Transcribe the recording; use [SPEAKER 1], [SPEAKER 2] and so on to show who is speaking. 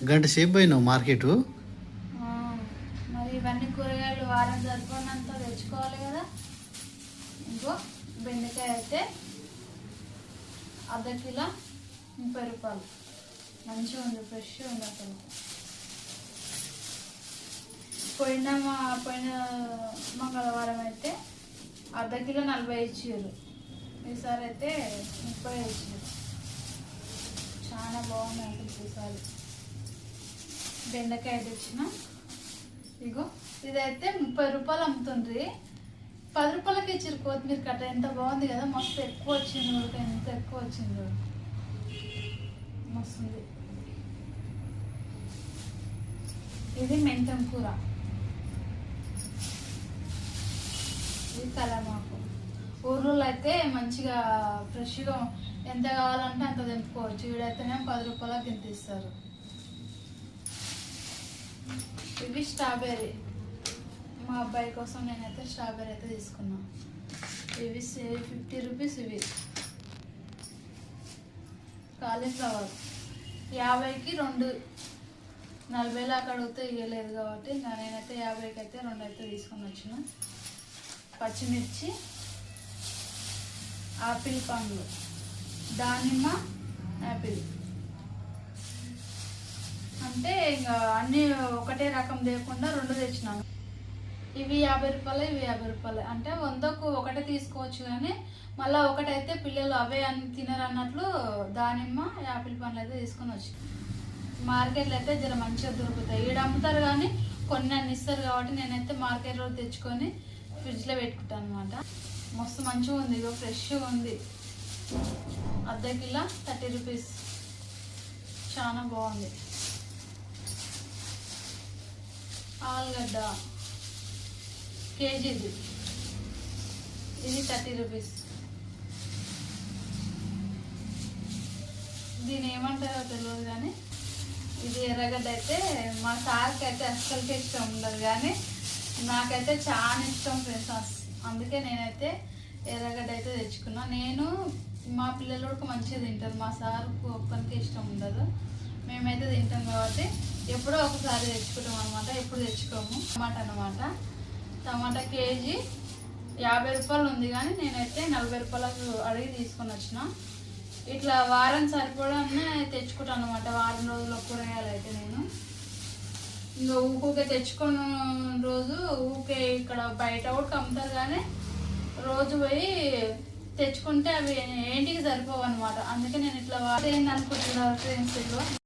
[SPEAKER 1] గంట సేపు పోయినావు మార్కెట్?
[SPEAKER 2] మరి ఇవన్నీ కూరగాయలు వారం సరిపోయినంత తెచ్చుకోవాలి కదా. ఇంకో బెండకాయ అయితే అర్ధ కిలో 30 రూపాయలు. మంచిగా ఉంది, ఫ్రెష్ ఉంది అసలు. పోయిన మంగళవారం అయితే అర్ధ కిలో 40 ఇచ్చారు, ఈసారి అయితే 30 ఇచ్చారు. చాలా బాగుంది అసలు ఈసారి. బెండకాయ తెచ్చిన, ఇగో ఇదైతే 30 రూపాయలు అమ్ముతుంది. 10 రూపాయలకి ఇచ్చారు కొత్తిమీర కట్ట. ఎంత బాగుంది కదా, మస్తు ఎక్కువ వచ్చింది, ఎంత ఎక్కువ వచ్చింది, మస్తుంది. ఇది మెంతం కూర, ఇది కలమాకు. ఊర్లో అయితే మంచిగా ఫ్రెష్గా ఎంత కావాలంటే అంత తెంపుకోవచ్చు. వీడైతేనే 10 రూపాయలకి ఎంత ఇస్తారు. ఇవి స్ట్రాబెర్రీ, మా అబ్బాయి కోసం నేనైతే స్ట్రాబెర్రీ అయితే తీసుకున్నాను. ఇవి 50 రూపీస్. ఇవి కాలీఫ్లవర్ 50కి 2, 40 అక్కడ అడిగితే ఇవ్వలేదు కాబట్టి ఇంకా నేనైతే 50కి అయితే 2 అయితే తీసుకొని వచ్చిన. పచ్చిమిర్చి, ఆపిల్ పండ్లు, దానిమ్మ, యాపిల్. అంటే ఇంకా అన్నీ ఒకటే రకం లేకుండా 2 తెచ్చినాను. ఇవి 50 రూపాయలు, ఇవి 50 రూపాయలు. అంటే 100కు ఒకటే తీసుకోవచ్చు, కానీ మళ్ళీ ఒకటైతే పిల్లలు అవే అన్ని తినరు అన్నట్లు దానిమ్మ, యాపిల్ పండ్లు అయితే తీసుకొని వచ్చి. మార్కెట్లో అయితే జర మంచిగా దొరుకుతాయి. ఈడ అమ్ముతారు కానీ కొన్ని అన్ని ఇస్తారు కాబట్టి నేనైతే మార్కెట్లో తెచ్చుకొని ఫ్రిడ్జ్లో పెట్టుకుంటాను అనమాట. మస్తు మంచిగా ఉంది, ఇగో ఫ్రెష్గా ఉంది. అర్ధ కిలో 30 రూపీస్, చాలా బాగుంది. ఆలుగడ్డ కేజీది, ఇది 30 రూపీస్. దీని ఏమంటారో తెలియదు కానీ ఇది ఎర్రగడ్డ అయితే మా సార్కి అయితే అస్సలకే ఇష్టం ఉండదు, కానీ నాకైతే చాలా ఇష్టం ఫ్రెండ్స్. అందుకే నేనైతే ఎర్రగడ్డ అయితే తెచ్చుకున్నా. నేను మా పిల్లలు కూడా మంచిగా తింటారు, మా సార్కు ఒక్కరికి ఇష్టం ఉండదు. మేమైతే తింటాం కాబట్టి ఎప్పుడో ఒకసారి తెచ్చుకుంటాం అనమాట, ఎప్పుడు తెచ్చుకోము. టమాటా కేజీ 50 రూపాయలు ఉంది, కానీ నేనైతే 40 రూపాయలకు అడిగి తీసుకొని వచ్చిన. ఇట్లా వారం సరిపోవడాన్ని తెచ్చుకుంటాను అనమాట, వారం రోజుల కూరగాయలు అయితే. నేను ఇంకా ఊకే తెచ్చుకున్న రోజు ఊకే ఇక్కడ బయట కూడా అమ్ముతారు, కానీ రోజు పోయి తెచ్చుకుంటే అవి ఏంటికి సరిపోవు అనమాట. అందుకే నేను ఇట్లా ఏంది అనుకుంటున్నారు ఫ్రెండ్స్.